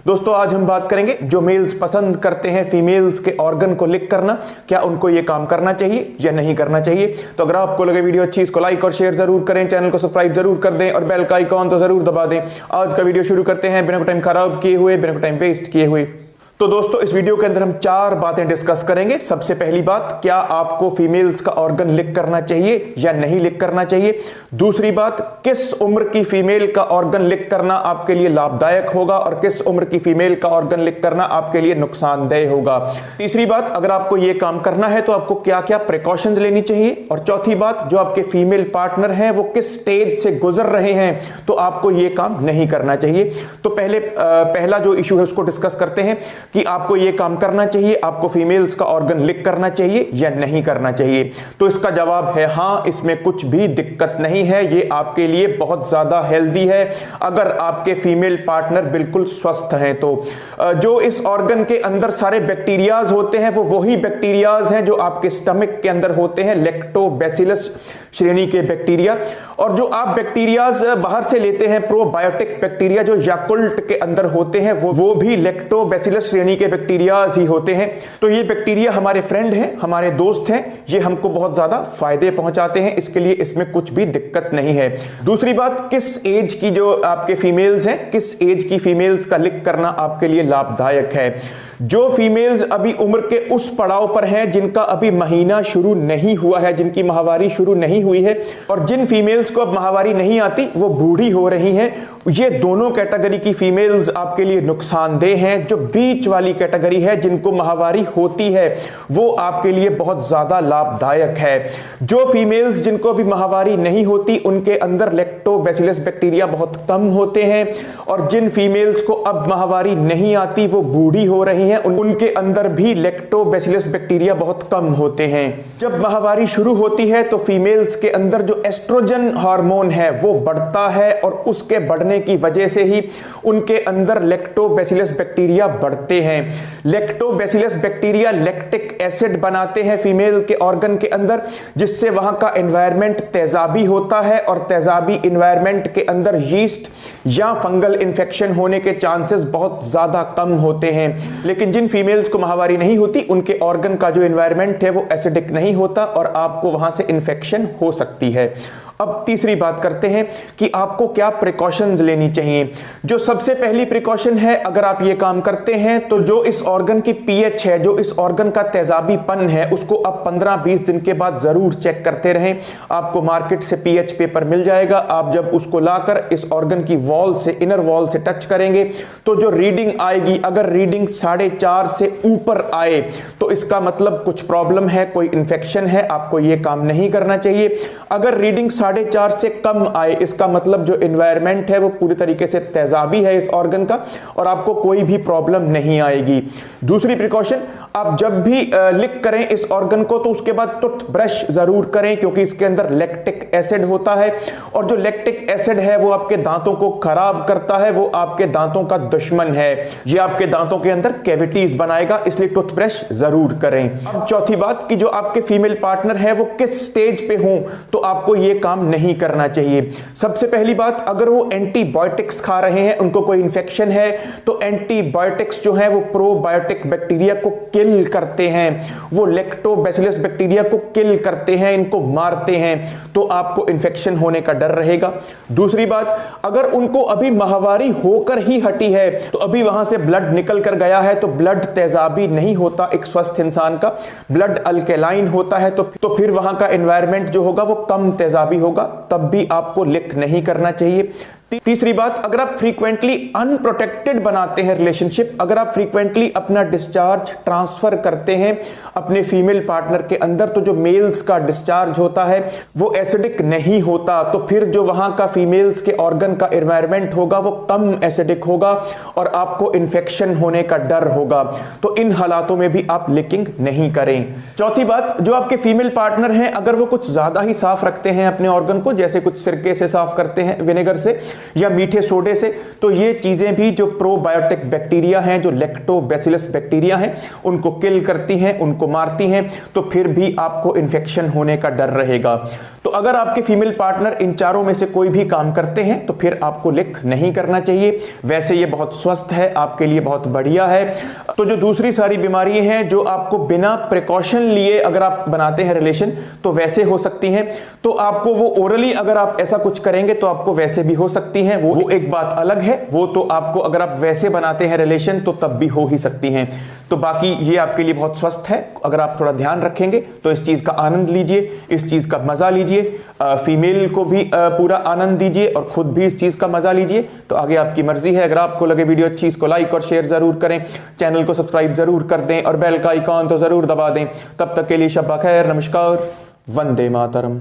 दोस्तों आज हम बात करेंगे जो मेल्स पसंद करते हैं फीमेल्स के ऑर्गन को लिक करना, क्या उनको ये काम करना चाहिए या नहीं करना चाहिए। तो अगर आपको लगे वीडियो अच्छी, इसको लाइक और शेयर जरूर करें, चैनल को सब्सक्राइब जरूर कर दें और बेल का आइकॉन तो जरूर दबा दें। आज का वीडियो शुरू करते हैं बिना टाइम खराब किए हुए, बिना टाइम वेस्ट किए हुए। तो दोस्तों इस वीडियो के अंदर हम 4 बातें डिस्कस करेंगे। सबसे पहली बात, क्या आपको फीमेल्स का ऑर्गन लिक करना चाहिए या नहीं लिक करना चाहिए। दूसरी बात, किस उम्र की फीमेल का ऑर्गन लिक करना आपके लिए लाभदायक होगा और किस उम्र की फीमेल का ऑर्गन लिक करना आपके लिए नुकसानदेह होगा। तीसरी बात, अगर आपको यह काम करना है तो आपको क्या क्या प्रिकॉशंस लेनी चाहिए। और चौथी बात, जो आपके फीमेल पार्टनर हैं वो किस स्टेज से गुजर रहे हैं तो आपको यह काम नहीं करना चाहिए। तो पहला जो इशू है उसको डिस्कस करते हैं कि आपको यह काम करना चाहिए, आपको फीमेल्स का ऑर्गन लिक करना चाहिए या नहीं करना चाहिए। तो इसका जवाब है हां, इसमें कुछ भी दिक्कत नहीं है, ये आपके लिए बहुत ज्यादा हेल्दी है अगर आपके फीमेल पार्टनर बिल्कुल स्वस्थ हैं। तो जो इस ऑर्गन के अंदर सारे बैक्टीरियाज होते हैं वो वही बैक्टीरियाज हैं जो आपके स्टमक के अंदर होते हैं, लैक्टोबैसिलस श्रेणी के बैक्टीरिया। और जो आप बैक्टीरियाज बाहर से लेते हैं, प्रोबायोटिक बैक्टीरिया जो याकुल्ट के अंदर होते हैं, वो भी लैक्टोबैसिलस श्रेणी के बैक्टीरियाज ही होते हैं। तो ये बैक्टीरिया हमारे फ्रेंड हैं, हमारे दोस्त हैं, ये हमको बहुत ज्यादा फायदे पहुंचाते हैं, इसके लिए इसमें कुछ भी दिक्कत नहीं है। दूसरी बात, किस एज की जो आपके फीमेल्स हैं, किस एज की फीमेल्स का लिक करना आपके लिए लाभदायक है। जो फीमेल्स अभी उम्र के उस पड़ाव पर हैं जिनका अभी महीना शुरू नहीं हुआ है, जिनकी माहवारी शुरू नहीं हुई है, और जिन फीमेल्स को अब माहवारी नहीं आती वो बूढ़ी हो रही हैं, ये दोनों कैटेगरी की फीमेल्स आपके लिए नुकसानदेह हैं। जो बीच वाली कैटेगरी है जिनको माहवारी होती है वो आपके लिए बहुत ज्यादा लाभदायक है। जो फीमेल्स जिनको अभी माहवारी नहीं होती उनके अंदर लैक्टोबैसिलस बैक्टीरिया बहुत कम होते हैं, और जिन फीमेल्स को अब माहवारी नहीं आती वो बूढ़ी हो रही हैं, उनके अंदर भी लैक्टोबैसिलस बैक्टीरिया बहुत कम होते हैं। जब माहवारी शुरू होती है तो फीमेल्स के अंदर जो एस्ट्रोजन हार्मोन है वो बढ़ता है, और उसके बढ़ने की वजह से ही उनके अंदर लैक्टोबैसिलस बैक्टीरिया बढ़ते हैं। लैक्टोबैसिलस बैक्टीरिया लैक्टिक एसिड बनाते हैं फीमेल के ऑर्गन के अंदर, जिससे वहां का एनवायरनमेंट तेजाबी होता है, और तेजाबी एनवायरनमेंट के अंदर यीस्ट या फंगल इंफेक्शन होने के चांसेस बहुत ज्यादा कम होते हैं। लेकिन जिन फीमेल्स को माहवारी नहीं होती उनके ऑर्गन का जो एनवायरनमेंट है वो एसिडिक नहीं होता और आपको वहां से इंफेक्शन हो सकती है। अब तीसरी बात करते हैं कि आपको क्या प्रिकॉशंस लेनी चाहिए। जो सबसे पहली प्रिकॉशन है, अगर आप ये काम करते हैं तो जो इस ऑर्गन की पीएच है, जो इस ऑर्गन का तेजाबीपन है, उसको आप 15-20 दिन के बाद जरूर चेक करते रहें। आपको मार्केट से पीएच पेपर मिल जाएगा, आप जब उसको लाकर इस ऑर्गन की वॉल से, इनर वॉल से टच करेंगे तो जो रीडिंग आएगी, अगर रीडिंग 4.5 से ऊपर आए तो इसका मतलब कुछ प्रॉब्लम है, कोई इंफेक्शन है, आपको ये काम नहीं करना चाहिए। अगर रीडिंग 4.5 से कम आए, इसका मतलब जो एनवायरनमेंट है वो पूरी तरीके से तेजाबी है इस ऑर्गन का, और आपको कोई भी प्रॉब्लम नहीं आएगी। दूसरी प्रिकॉशन, आप जब भी लिक करें इस ऑर्गन को तो उसके बाद टूथब्रश जरूर करें, क्योंकि इसके अंदर लैक्टिक एसिड होता है, और जो लैक्टिक एसिड है वो आपके दांतों को खराब करता है, वो आपके दांतों का दुश्मन है, ये आपके दांतों के अंदर कैविटीज बनाएगा, इसलिए टूथब्रश जरूर करें। अब चौथी बात कि जो आपके फीमेल पार्टनर है वो किस स्टेज पे हो तो आपको ये काम नहीं करना चाहिए। सबसे पहली बात, अगर वो एंटीबायोटिक्स खा रहे हैं, उनको कोई इंफेक्शन है, तो एंटीबायोटिक्स जो है वो प्रोबायोटिक बैक्टीरिया को किल करते हैं, वो लैक्टोबैसिलस बैक्टीरिया को किल करते हैं, इनको मारते हैं, तो आपको इंफेक्शन होने का डर रहेगा। दूसरी बात, अगर उनको अभी माहवारी होकर ही हटी है तो अभी वहां से ब्लड निकल कर गया है, तो ब्लड तेजाबी नहीं होता एक स्वस्थ इंसान का, ब्लड अल्केलाइन होता है, तो फिर वहां का एनवायरनमेंट जो होगा वो कम तेजाबी होगा, तब भी आपको लिक नहीं करना चाहिए। तीसरी बात, अगर आप फ्रीक्वेंटली अनप्रोटेक्टेड बनाते हैं रिलेशनशिप, अगर आप फ्रीक्वेंटली अपना डिस्चार्ज ट्रांसफर करते हैं अपने फीमेल पार्टनर के अंदर, तो जो मेल्स का डिस्चार्ज होता है वो एसिडिक नहीं होता, तो फिर जो वहां का फीमेल्स के ऑर्गन का एनवायरनमेंट होगा वो कम एसिडिक होगा और आपको इंफेक्शन होने का डर होगा। तो इन हालातों में भी आप लिकिंग नहीं करें। चौथी बात, जो आपके फीमेल पार्टनर हैं अगर वो कुछ ज्यादा ही साफ रखते हैं अपने ऑर्गन को, जैसे कुछ सिरके से साफ करते हैं, विनेगर से या मीठे सोडे से, तो ये चीजें भी जो प्रोबायोटिक बैक्टीरिया हैं, जो लैक्टोबैसिलस बैक्टीरिया हैं, उनको किल करती हैं, उनको उनको मारती हैं तो फिर भी आपको इन्फेक्शन होने का डर रहेगा। तो अगर आपके फीमेल पार्टनर इन चारों में से कोई भी काम करते हैं तो फिर आपको लिक नहीं करना चाहिए। वैसे ये बहुत स्वस्थ है, आपके लिए बहुत बढ़िया है। तो जो दूसरी सारी बीमारी हैं जो आपको बिना प्रिकॉशन लिए अगर आप बनाते हैं रिलेशन तो वैसे हो सकती हैं, तो आपको वो ओरली अगर आप ऐसा कुछ करेंगे तो आपको वैसे भी हो सकती हैं, वो एक बात अलग है। वो तो आपको अगर आप वैसे बनाते हैं रिलेशन तो तब भी हो ही सकती हैं। तो बाकी ये आपके लिए बहुत स्वस्थ है, अगर आप थोड़ा ध्यान रखेंगे तो इस चीज का आनंद लीजिए, इस चीज का मजा लीजिए, फीमेल को भी पूरा आनंद दीजिए और खुद भी इस चीज का मजा लीजिए। तो आगे आपकी मर्जी है। अगर आपको लगे वीडियो अच्छी, इसको लाइक और शेयर जरूर करें, चैनल को सब्सक्राइब जरूर कर दें और बेल का आइकॉन तो जरूर दबा दें। तब तक के लिए शब्बा खैर, नमस्कार, वंदे मातरम।